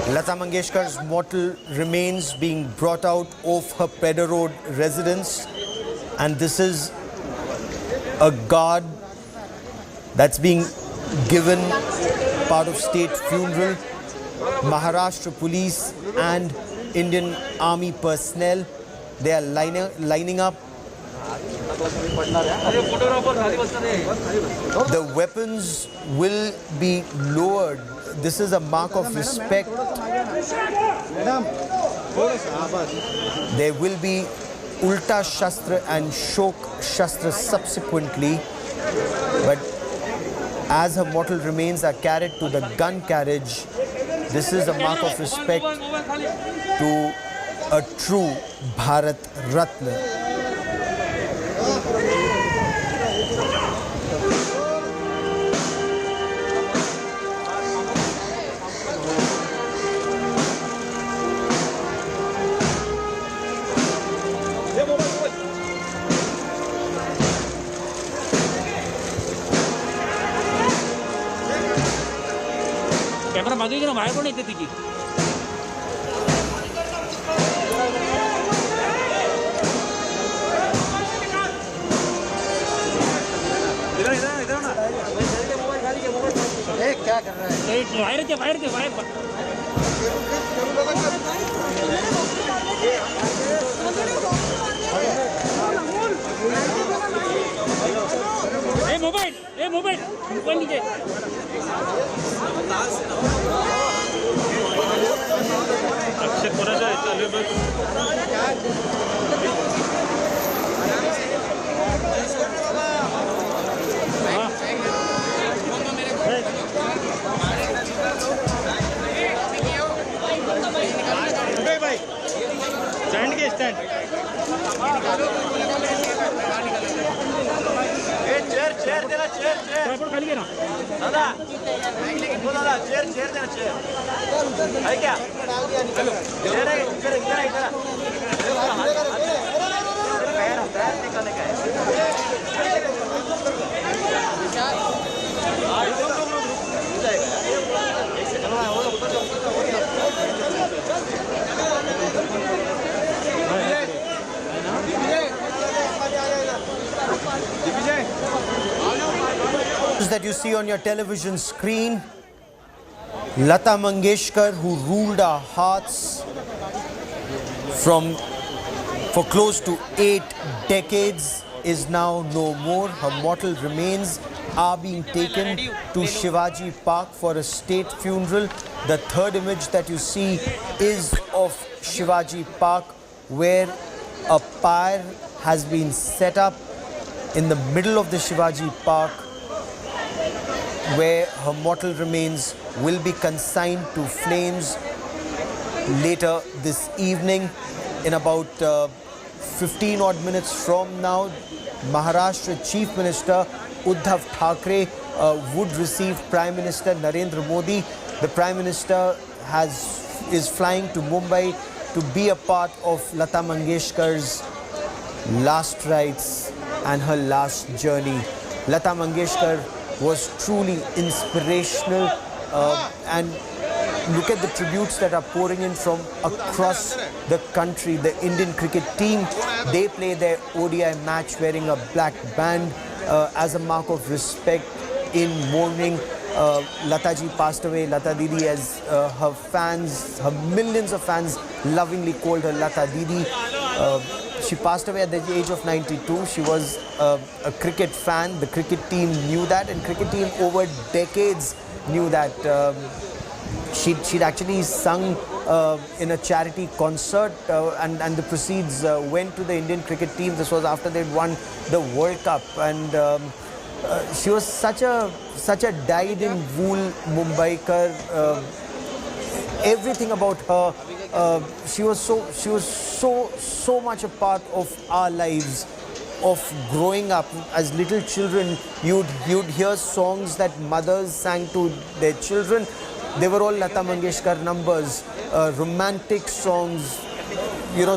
Lata Mangeshkar's mortal remains being brought out of her Peddar Road residence, and this is a guard that's being given part of state funeral. Maharashtra police and Indian Army personnel, they are lining up. The weapons will be lowered. This is a mark of respect. There will be Ulta Shastra and Shok Shastra subsequently, but as her mortal remains are carried to the gun carriage, this is a mark of respect to a true Bharat Ratna. Camera मागे ना बाहेर कोण येते तिची क्या कर रहा है बाहेर मोबाइल ऊपर नीचे अक्षय कोणाचा चालू बघ भाई स्टैंड के स्टैंड चेयर देना चेयर खाली ना दादा वो दादा चेयर देना चेयर है क्या चेयर है इधर पैर होता है निकालने का that you see on your television screen, Lata Mangeshkar, who ruled our hearts for close to 8 decades, is now no more. Her mortal remains are being taken to Shivaji Park for a state funeral. The third image that you see is of Shivaji Park, where a pyre has been set up in the middle of the Shivaji Park, where her mortal remains will be consigned to flames later this evening. In about 15 odd minutes from now, Maharashtra Chief Minister Uddhav Thackeray would receive Prime Minister Narendra Modi. The Prime Minister is flying to Mumbai to be a part of Lata Mangeshkar's last rites and her last journey. Lata Mangeshkar was truly inspirational, and look at the tributes that are pouring in from across the country. The Indian cricket team, they play their ODI match wearing a black band as a mark of respect in mourning. Lataji passed away. Lata Didi, as her fans, her millions of fans lovingly called her Lata Didi. She passed away at the age of 92. She was a cricket fan. The cricket team knew that, and cricket team over decades knew that. She'd actually sung in a charity concert, and the proceeds went to the Indian cricket team. This was after they'd won the World Cup, and she was such a dyed-in-wool Mumbaikar. Everything about her. She was so much a part of our lives. of growing up. As little children, you'd hear songs that mothers sang to their children. They were all Lata Mangeshkar numbers, romantic songs,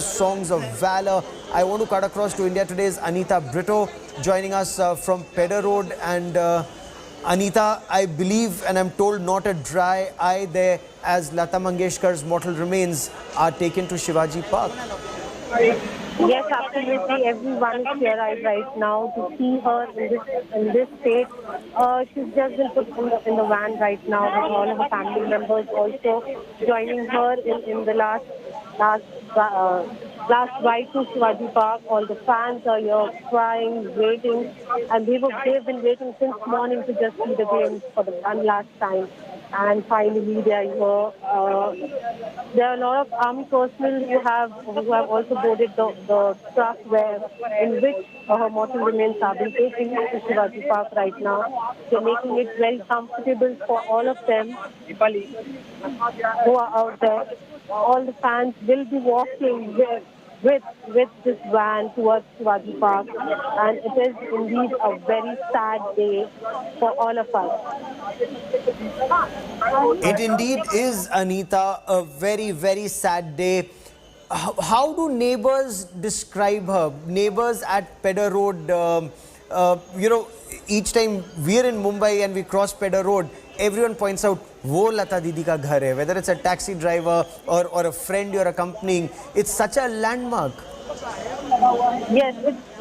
songs of valor. I want to cut across to India Today's Anita Brito joining us from Peddar Road. And Anita, I believe and I'm told not a dry eye there as Lata Mangeshkar's mortal remains are taken to Shivaji Park. Yes, absolutely. Everyone is here right now to see her in this state. She's just been put in the van right now with all of her family members also joining her in the last ride to Shivaji Park. All the fans are here crying, waiting, and they've been waiting since morning to just see the game for the one last time. And finally, they are here. There are a lot of army personnel who have also boarded the truck in which her mortal remains are being taken to Shivaji Park right now. They're making it very comfortable for all of them who are out there. All the fans will be walking with this van towards Shivaji Park, and it is indeed a very sad day for all of us. It indeed is, Anita, a very, very sad day. How do neighbors describe her? Neighbors at Peddar Road, each time we're in Mumbai and we cross Peddar Road, everyone points out, wo Lata Didi ka ghar hai. Whether it's a taxi driver or a friend you're accompanying, it's such a landmark. Yes,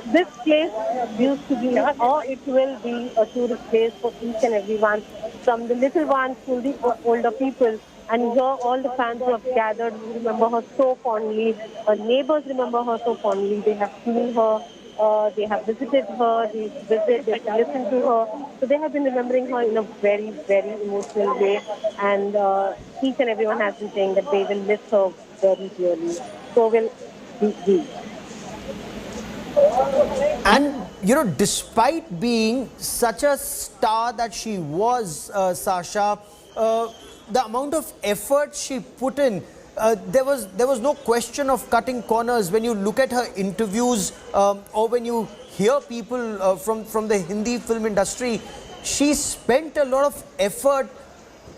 this place used to be, or it will be, a tourist place for each and everyone, from the little ones to the older people. And here, all the fans who have gathered remember her so fondly. Her neighbors remember her so fondly. They have seen her. They have visited her, they have listened to her. So they have been remembering her in a very, very emotional way. And each and everyone has been saying that they will miss her very dearly. So will we. And, despite being such a star that she was, Sasha, the amount of effort she put in, there was no question of cutting corners. When you look at her interviews or when you hear people from the Hindi film industry, she spent a lot of effort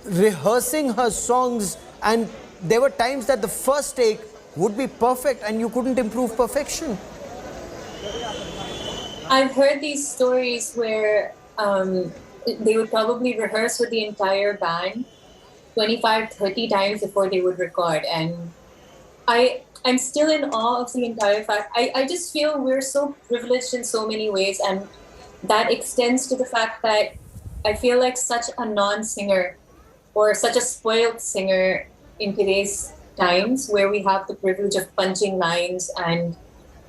rehearsing her songs, and there were times that the first take would be perfect and you couldn't improve perfection. I've heard these stories where they would probably rehearse with the entire band 25, 30 times before they would record. And I'm still in awe of the entire fact. I just feel we're so privileged in so many ways. And that extends to the fact that I feel like such a non-singer or such a spoiled singer in today's times, where we have the privilege of punching lines and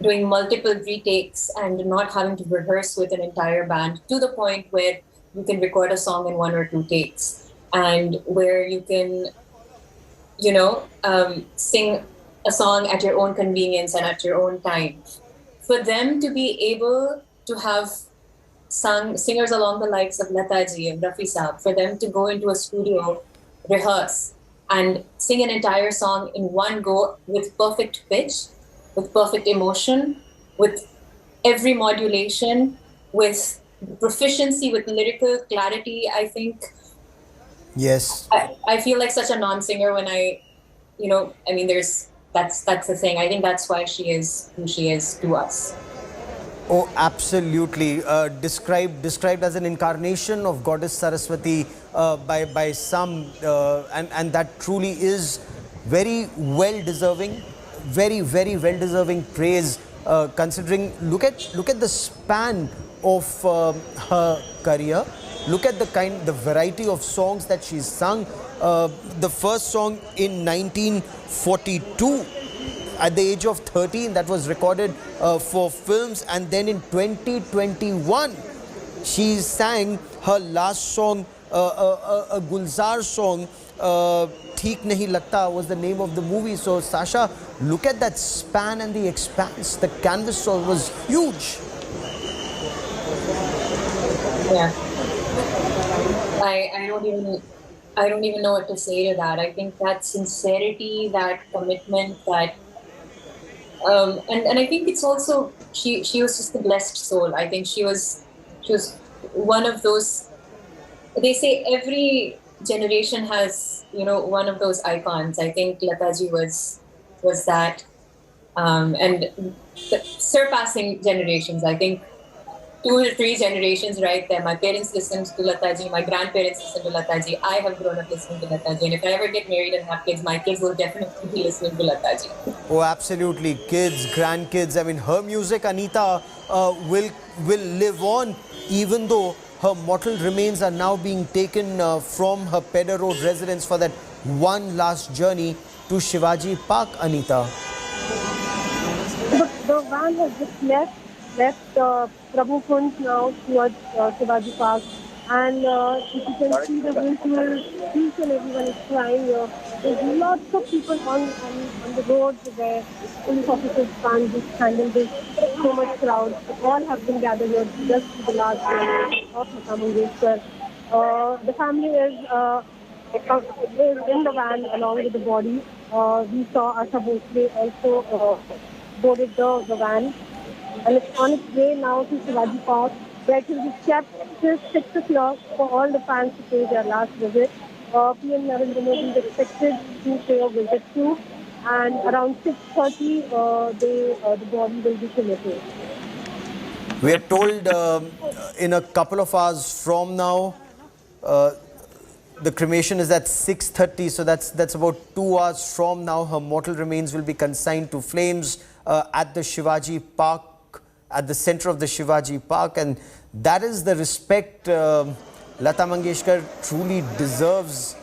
doing multiple retakes and not having to rehearse with an entire band, to the point where you can record a song in 1 or 2 takes. And where you can, sing a song at your own convenience and at your own time. For them to be able to have singers along the likes of Lata ji and Rafi Saab, for them to go into a studio, rehearse, and sing an entire song in one go with perfect pitch, with perfect emotion, with every modulation, with proficiency, with lyrical clarity, I think. Yes. I feel like such a non-singer when that's the thing. I think that's why she is who she is to us. Oh, absolutely. Described as an incarnation of Goddess Saraswati by some, and that truly is very well deserving, very, very well deserving praise. Considering, look at the span of her career. Look at the variety of songs that she's sung. The first song in 1942, at the age of 13, that was recorded for films. And then in 2021, she sang her last song, a Gulzar song, Theek Nahi Lagta was the name of the movie. So, Sasha, look at that span and the expanse. The canvas was huge. Yeah. I don't even know what to say to that. I think that sincerity, that commitment, that And I think it's also she was just a blessed soul. I think she was one of those. They say every generation has one of those icons. I think Lataji was that, and surpassing generations. I think 2 or 3 generations right there. My parents listened to Lataji, my grandparents listened to Lataji. I have grown up listening to Lataji, and if I ever get married and have kids, my kids will definitely be listening to Lataji. Oh, absolutely. Kids, grandkids. I mean, her music, Anita, will live on, even though her mortal remains are now being taken from her Peddar Road residence for that one last journey to Shivaji Park, Anita. The van has just left Prabhu Kund now towards Shivaji Park. And if you can see the visual, each and everyone is crying here. There's lots of people on the roads where police officers can't just handle this so much crowd. All have been gathered here just for the last day of Lata Mangeshkar. The family is in the van along with the body. We saw Asha Bhosle also boarded the van. And it's on its way now to Shivaji Park, where it will be kept till 6 o'clock for all the fans to pay their last visit. PM Narendra Modi is expected to pay a visit too, and around 6:30, the body will be cremated. We are told in a couple of hours from now, the cremation is at 6:30, so that's about 2 hours from now. Her mortal remains will be consigned to flames at the Shivaji Park, at the center of the Shivaji Park, and that is the respect Lata Mangeshkar truly deserves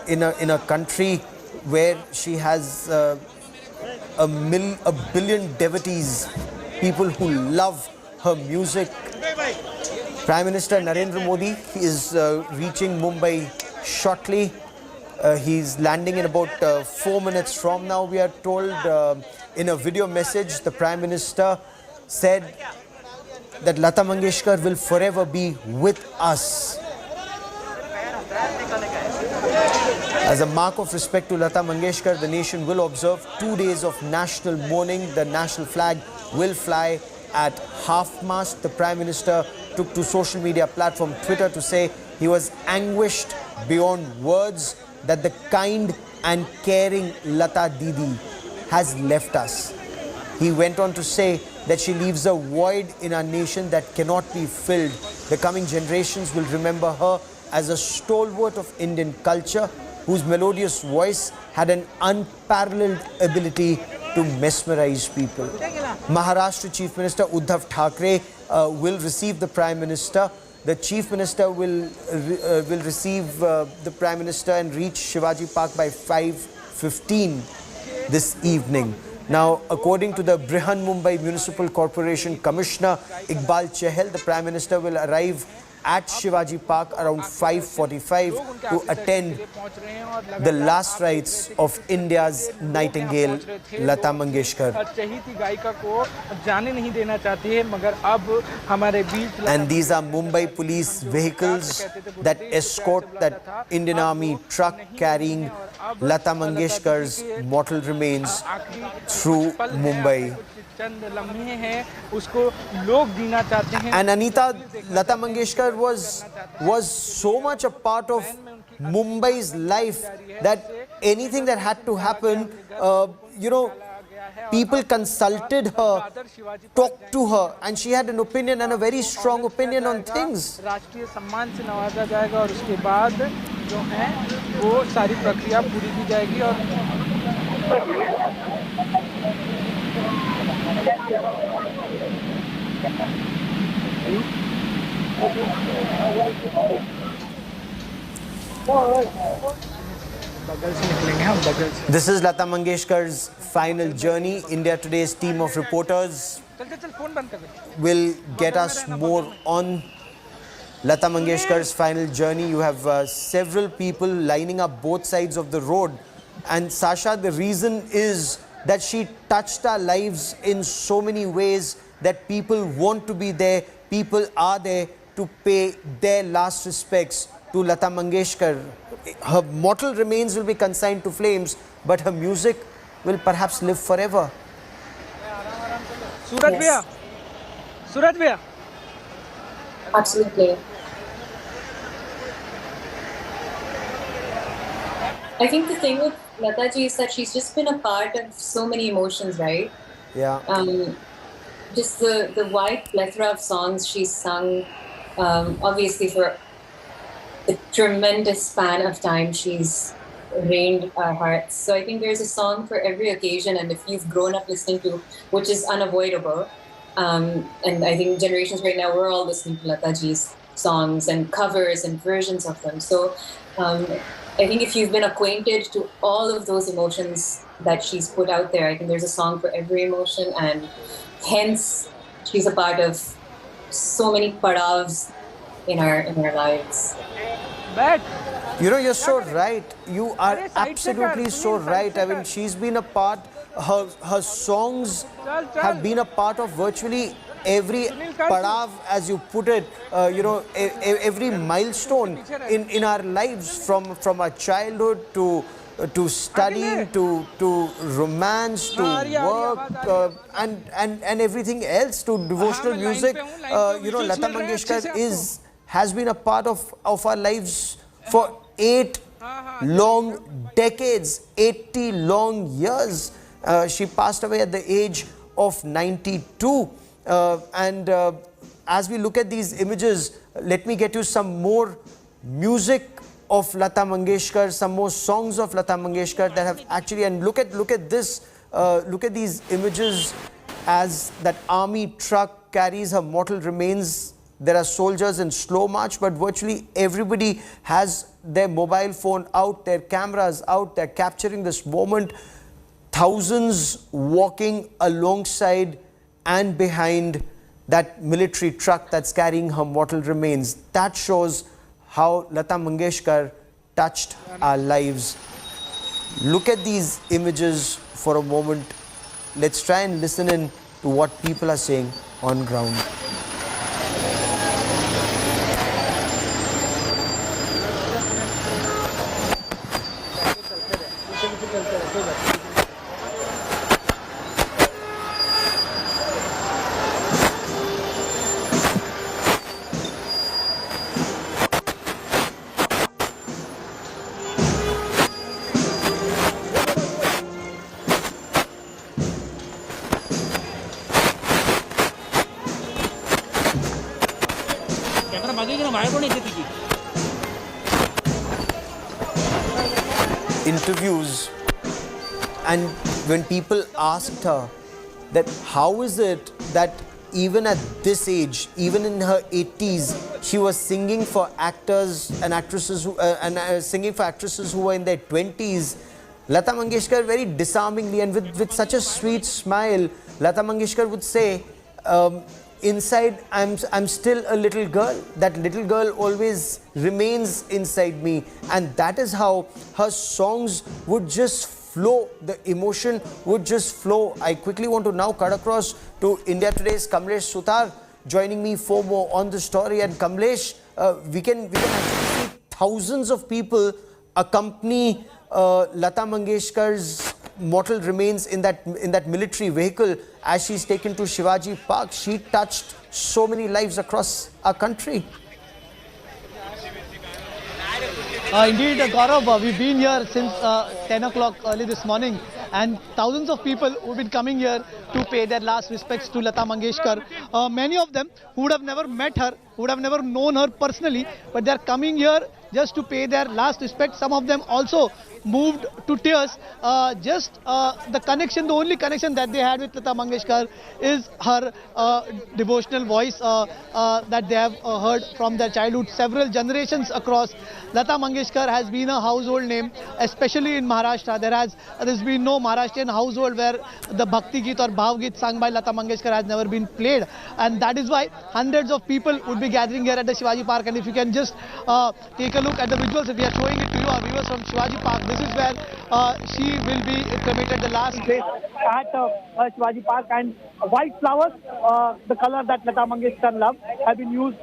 in a country where she has a billion devotees, people who love her music. Prime Minister Narendra Modi is reaching Mumbai shortly. He's landing in about 4 minutes from now, we are told. In a video message, the Prime Minister said that Lata Mangeshkar will forever be with us. As a mark of respect to Lata Mangeshkar, the nation will observe 2 days of national mourning. The national flag will fly at half-mast. The Prime Minister took to social media platform Twitter to say he was anguished beyond words that the kind and caring Lata Didi has left us. He went on to say that she leaves a void in our nation that cannot be filled. The coming generations will remember her as a stalwart of Indian culture, whose melodious voice had an unparalleled ability to mesmerize people. Maharashtra Chief Minister Uddhav Thackeray will receive the Prime Minister. The Chief Minister will receive the Prime Minister and reach Shivaji Park by 5:15 this evening. Now, according to the Brihan Mumbai Municipal Corporation Commissioner Iqbal Chahal, the Prime Minister will arrive at Shivaji Park around 5:45 to attend the last rites of India's Nightingale, Lata Mangeshkar. And these are Mumbai police vehicles that escort that Indian Army truck carrying Lata Mangeshkar's mortal remains through Mumbai. And Anita, Lata Mangeshkar was so much a part of Mumbai's life that anything that had to happen, people consulted her, talked to her, and she had an opinion, and a very strong opinion on things. This is Lata Mangeshkar's final journey. India Today's team of reporters will get us more on Lata Mangeshkar's final journey. You have several people lining up both sides of the road. And Sasha, the reason is that she touched our lives in so many ways that people want to be there. People are there to pay their last respects to Lata Mangeshkar. Her mortal remains will be consigned to flames, but her music will perhaps live forever. सूरज भैया, Yes, सूरज भैया. absolutely. I think the thing with Lata ji is that she's just been a part of so many emotions, right? Yeah. Just the wide plethora of songs she's sung, obviously for the tremendous span of time she's reigned our hearts. So I think there's a song for every occasion, and if you've grown up listening to, which is unavoidable, and I think generations right now, we're all listening to Lata ji's songs and covers and versions of them. So I think if you've been acquainted to all of those emotions that she's put out there, I think there's a song for every emotion, and hence she's a part of so many padavs in our lives. बैठ. You know, you're so right. You are absolutely so right. I mean, she's been a part, her songs have been a part of virtually every padav, as you put it, you know, every milestone in our lives, from our childhood to studying, to romance, to work, and everything else, to devotional music. You know, Lata Mangeshkar has been a part of our lives for 8 long decades, 80 long years. She passed away at the age of 92. And as we look at these images, let me get you some more music of Lata Mangeshkar, some more songs of Lata Mangeshkar that have actually, and look at this, look at these images as that army truck carries her mortal remains. There are soldiers in slow march, but virtually everybody has their mobile phone out, their cameras out, they're capturing this moment. Thousands walking alongside and behind that military truck that's carrying her mortal remains. That shows how Lata Mangeshkar touched our lives. Look at these images for a moment. Let's try and listen in to what people are saying on ground. Interviews, and when people asked her that how is it that even at this age, even in her 80s, she was singing for actors and actresses singing for actresses who were in their 20s, Lata Mangeshkar very disarmingly and with such a sweet smile, Lata Mangeshkar would say, inside I'm still a little girl. That little girl always remains inside me, and that is how her songs would just flow. The emotion would just flow. I quickly want to now cut across to India Today's Kamlesh Sutar joining me for more on the story. And Kamlesh, we can actually see thousands of people accompany Lata Mangeshkar's mortal remains in that military vehicle as she's taken to Shivaji Park. She touched so many lives across our country. Indeed, Gaurav, we've been here since 10 o'clock early this morning, and thousands of people who've been coming here to pay their last respects to Lata Mangeshkar. Many of them who would have never met her, who would have never known her personally, but they're coming here just to pay their last respect. Some of them also moved to tears. The connection, the only connection that they had with Lata Mangeshkar is her devotional voice that they have heard from their childhood. Several generations across, Lata Mangeshkar has been a household name, especially in Maharashtra. There's been no Maharashtrian household where the Bhakti Geet or Bhav Geet sung by Lata Mangeshkar has never been played, and that is why hundreds of people would be gathering here at the Shivaji Park. And if you can just take a look at the visuals, we are showing it to you, our viewers, from Shivaji Park. This is where she will be cremated the last day at Shivaji Park, and white flowers, the color that Lata Mangeshkar loved, have been used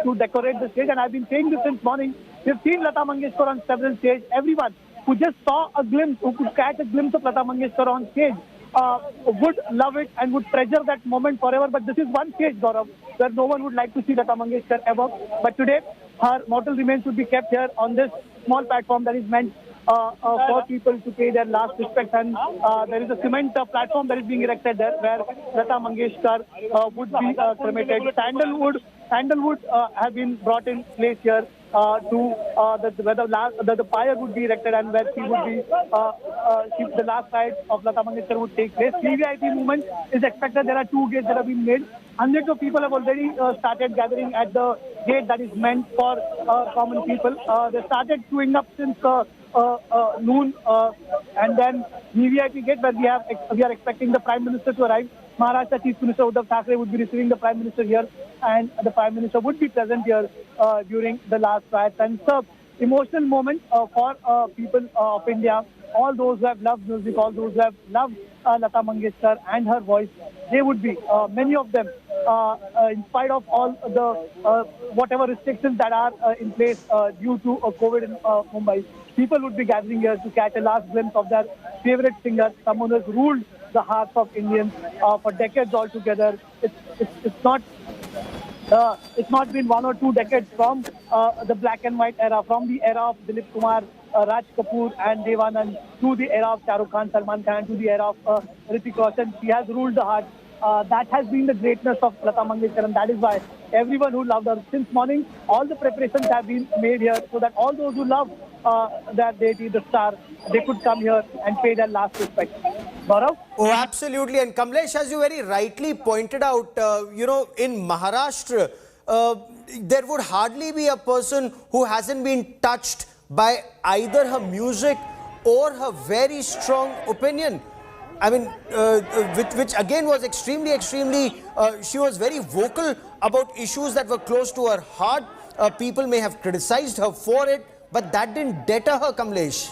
to decorate the stage. And I've been saying this since morning. We've seen Lata Mangeshkar on several stages. Everyone who just saw a glimpse, who could catch a glimpse of Lata Mangeshkar on stage, would love it and would treasure that moment forever. But this is one case, Gaurav, where no one would like to see Lata Mangeshkar ever. But today, her mortal remains would be kept here on this small platform that is meant for people to pay their last respect. And there is a cement platform that is being erected there where Lata Mangeshkar would be cremated. Sandalwood have been brought in place here where the pyre would be erected and where she would be the last ride of Lata Mangeshkar would take place. VVIP movement is expected. There are 2 gates that have been made. Hundreds of people have already started gathering at the gate that is meant for common people. They started queuing up since noon, and then VVIP gate where we are expecting the Prime Minister to arrive. Maharashtra Chief Minister Uddhav Thackeray would be receiving the Prime Minister here, and the Prime Minister would be present here during the last rites. And it's an emotional moment for people of India. All those who have loved music, all those who have loved Lata Mangeshkar and her voice, they would be, many of them, in spite of all the whatever restrictions that are in place due to COVID in Mumbai, people would be gathering here to catch a last glimpse of their favorite singer, someone who has ruled the hearts of Indians for decades altogether. It's not been 1 or 2 decades from the black and white era, from the era of Dilip Kumar, Raj Kapoor and Devanand, to the era of Shah Rukh Khan, Salman Khan, to the era of Hrithik Roshan. She has ruled the heart. That has been the greatness of Lata Mangeshkar, and that is why everyone who loved her since morning, all the preparations have been made here so that all those who love that deity, the star, they could come here and pay their last respect. Gaurav? Oh, absolutely. And Kamlesh, as you very rightly pointed out, in Maharashtra, there would hardly be a person who hasn't been touched by either her music or her very strong opinion. I mean, which again was extremely, she was very vocal about issues that were close to her heart. People may have criticized her for it, but that didn't deter her, Kamlesh.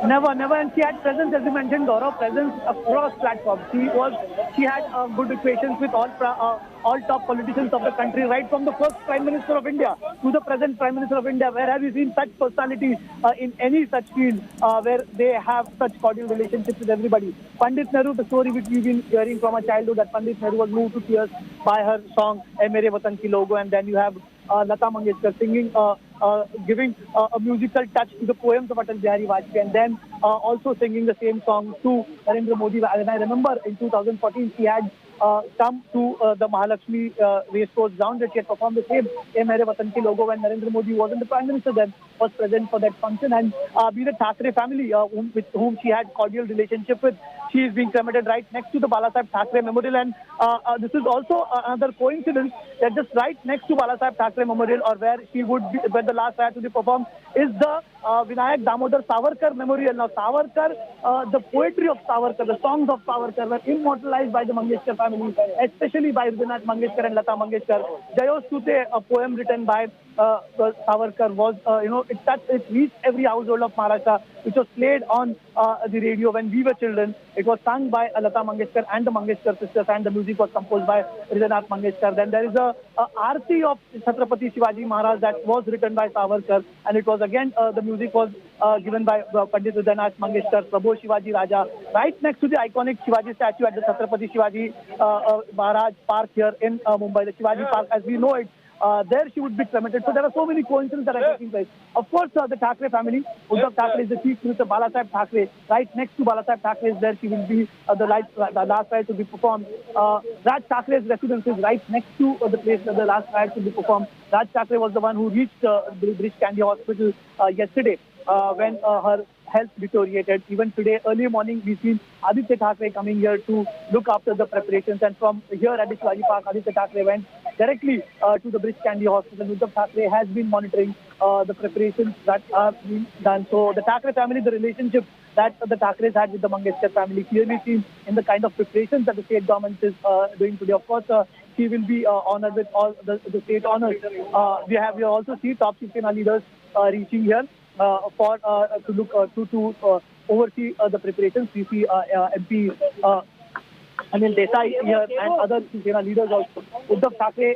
Never. And she had presence, as you mentioned, Gaurav, presence across platforms. She had good equations with all top politicians of the country, right from the first Prime Minister of India to the present Prime Minister of India. Where have you seen such personalities in any such field where they have such cordial relationships with everybody? Pandit Nehru, the story which we've been hearing from our childhood, that Pandit Nehru was moved to tears by her song "Ae Mere Watan Ki Logo," and then you have Lata Mangeshkar singing, giving a musical touch to the poems of Atal Bihari Vajpayee, and then also singing the same song to Narendra Modi. And I remember in 2014 she had come to the Mahalakshmi race course ground that she had performed the same "Ae Mere Watan Ki Logo" when Narendra Modi wasn't the Prime Minister then, was present for that function. And be the Thackeray family, with whom she had cordial relationship with, she is being cremated right next to the Balasaheb Thackeray Memorial. And this is also another coincidence that just right next to Balasaheb Thackeray Memorial, or where she would be, where the last rite to be performed, is the Vinayak Damodar Savarkar Memorial. Now Savarkar, the poetry of Savarkar, the songs of Savarkar were immortalized by the Mangeshkar family, especially by Rubinat Mangeshkar and Lata Mangeshkar. Jayostute, a poem written by Savarkar, was, it reached every household of Maharashtra, which was played on the radio when we were children. It was sung by Lata Mangeshkar and the Mangeshkar sisters, and the music was composed by Rubinat Mangeshkar. Then there is a Aarti of Chhatrapati Shivaji Maharaj that was written by Savarkar, and it was again, the music was given by Pandit Rubinat Mangeshkar, Prabhu Shivaji Raja, right next to the iconic Shivaji statue at the Chhatrapati Shivaji Maharaj Park here in Mumbai, the Shivaji Park as we know it. There she would be cremated. So there are so many coincidences that are taking place. Of course, the Thackeray family, Uddhav Thackeray is the chief minister, Balasaheb Thackeray. Right next to Balasaheb Thackeray is there. She will be the last rite to be performed. Raj Thackeray's residence is right next to the place where the last rite to be performed. Raj Thackeray was the one who reached the British Candy Hospital yesterday when her health deteriorated. Even today, early morning, we've seen Aditya Thackeray coming here to look after the preparations. And from here at the Shivaji Park, Aditya Thackeray went directly to the British Candy Hospital. Uddhav Thackeray has been monitoring the preparations that are being done. So the Thackeray family, the relationship that the Thackerays had with the Mangeshkar family clearly seen in the kind of preparations that the state government is doing today. Of course, she will be honored with all the state honors. We also see top Shiv Sena leaders reaching here for to look to oversee the preparations. We see MP Anil Desai here and other Shiv Sena leaders also. Uddhav Thackeray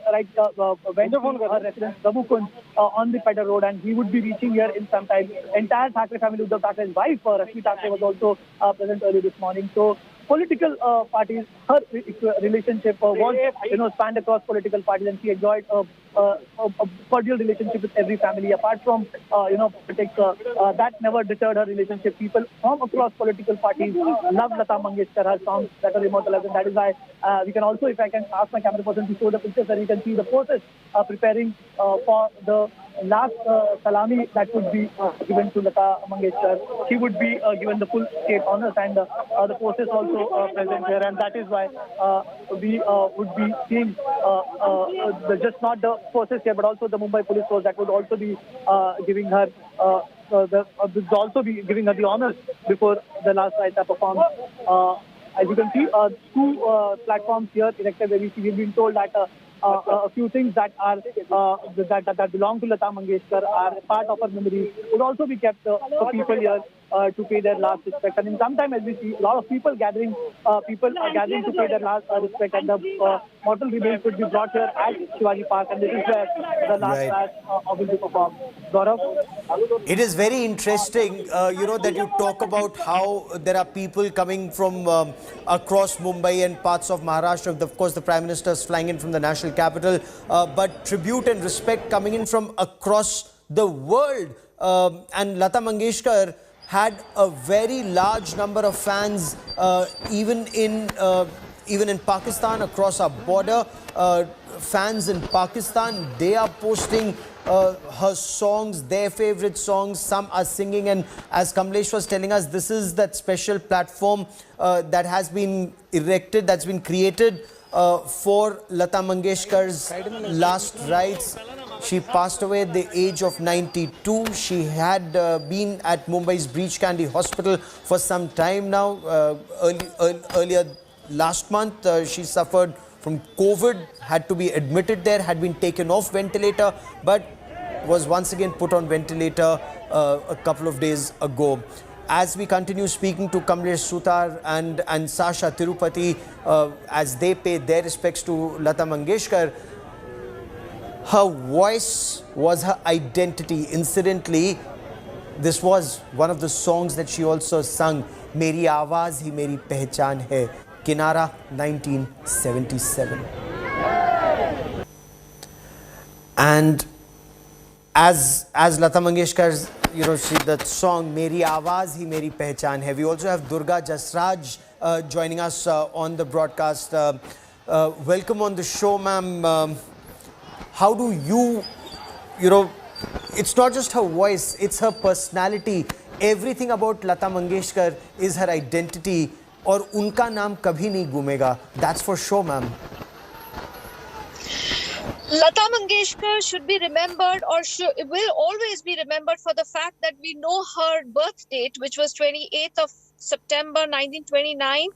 went to her residence Prabhukund on the Peddar Road, and he would be reaching here in some time. Entire Thackeray family, Uddhav Thackeray's wife Rashmi Thackeray was also present early this morning. So political parties. Her relationship was, spanned across political parties, and she enjoyed a cordial relationship with every family. Apart from politics, that never deterred her relationship. People from across political parties love Lata Mangeshkar, her songs that are immortalized, and that is why we can also, if I can ask my camera person to show the pictures, that you can see the process preparing for the last salami that would be given to Lata Mangeshkar. She would be given the full state honors, and the process also present here, and that is why we would be seeing just not the process here, but also the Mumbai police force that would also be giving her would also be giving her the honors before the last rites are performed. As you can see, two platforms here erected where we've been told that a few things that are that belong to Lata Mangeshkar are part of her memories would also be kept for people here to pay their last respect. And in some time, as we see, a lot of people gathering to pay their last respect, and the mortal remains would be brought here at Shivaji Park, and this is where the last rites will be performed. Gaurav? It is very interesting, that you talk about how there are people coming from across Mumbai and parts of Maharashtra. Of course, the Prime Minister is flying in from the national capital, but tribute and respect coming in from across the world. And Lata Mangeshkar had a very large number of fans, even in Pakistan, across our border. Fans in Pakistan, they are posting her songs, their favorite songs. Some are singing, and as Kamlesh was telling us, this is that special platform that has been erected, that's been created for Lata Mangeshkar's last rites. She passed away at the age of 92. She had been at Mumbai's Breach Candy Hospital for some time now. Earlier last month, she suffered from COVID, had to be admitted there, had been taken off ventilator, but was once again put on ventilator a couple of days ago. As we continue speaking to Kamlesh Sutar and Sasha Tirupati as they pay their respects to Lata Mangeshkar, her voice was her identity. Incidentally, this was one of the songs that she also sung, Meri Awaaz Hi Meri Pehchan Hai, Kinara, 1977. And as Lata Mangeshkar's, that song, Meri Awaaz Hi Meri Pehchan Hai, we also have Durga Jasraj joining us on the broadcast. Welcome on the show, ma'am. How do you, it's not just her voice, it's her personality. Everything about Lata Mangeshkar is her identity, और उनका नाम कभी नहीं गूमेगा. That's for sure, ma'am. Lata Mangeshkar should be remembered, or will always be remembered, for the fact that we know her birth date, which was 28th of September 1929,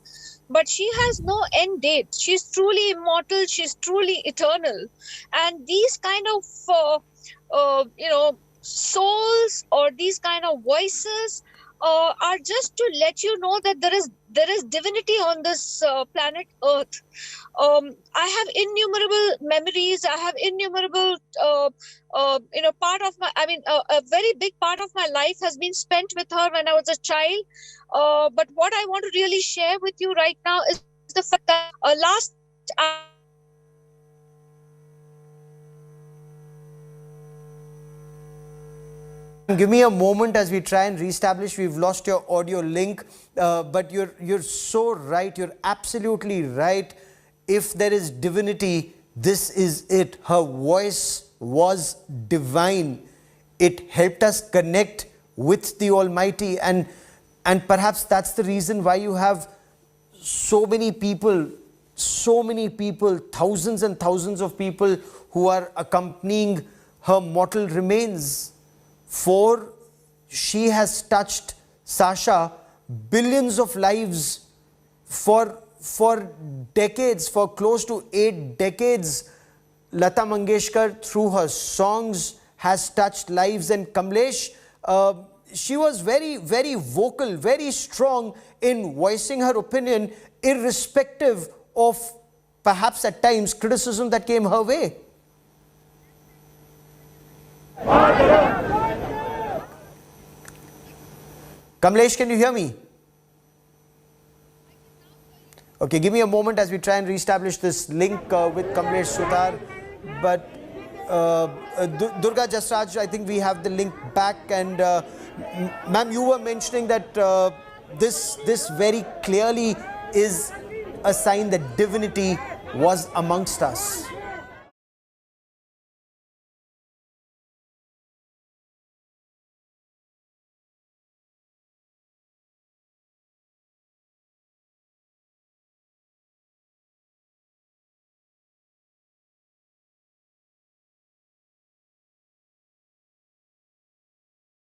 but she has no end date. She's truly immortal, she's truly eternal, and these kind of souls, or these kind of voices are just to let you know that there is divinity on this planet Earth. I have innumerable memories. I have innumerable, part of my, a very big part of my life has been spent with her when I was a child. But what I want to really share with you right now is the fact that Give me a moment as we try and reestablish. We've lost your audio link, but you're so right. You're absolutely right. If there is divinity, this is it. Her voice was divine. It helped us connect with the Almighty, and perhaps that's the reason why you have so many people, thousands and thousands of people who are accompanying her mortal remains. For she has touched, Sasha, billions of lives for decades, for close to 8 decades. Lata Mangeshkar, through her songs, has touched lives. And Kamlesh, she was very, very vocal, very strong in voicing her opinion, irrespective of perhaps at times criticism that came her way. Kamlesh, can you hear me? Okay, give me a moment as we try and reestablish this link with Kamlesh Sutar. But Durga Jasraj, I think we have the link back. And ma'am, you were mentioning that this very clearly is a sign that divinity was amongst us.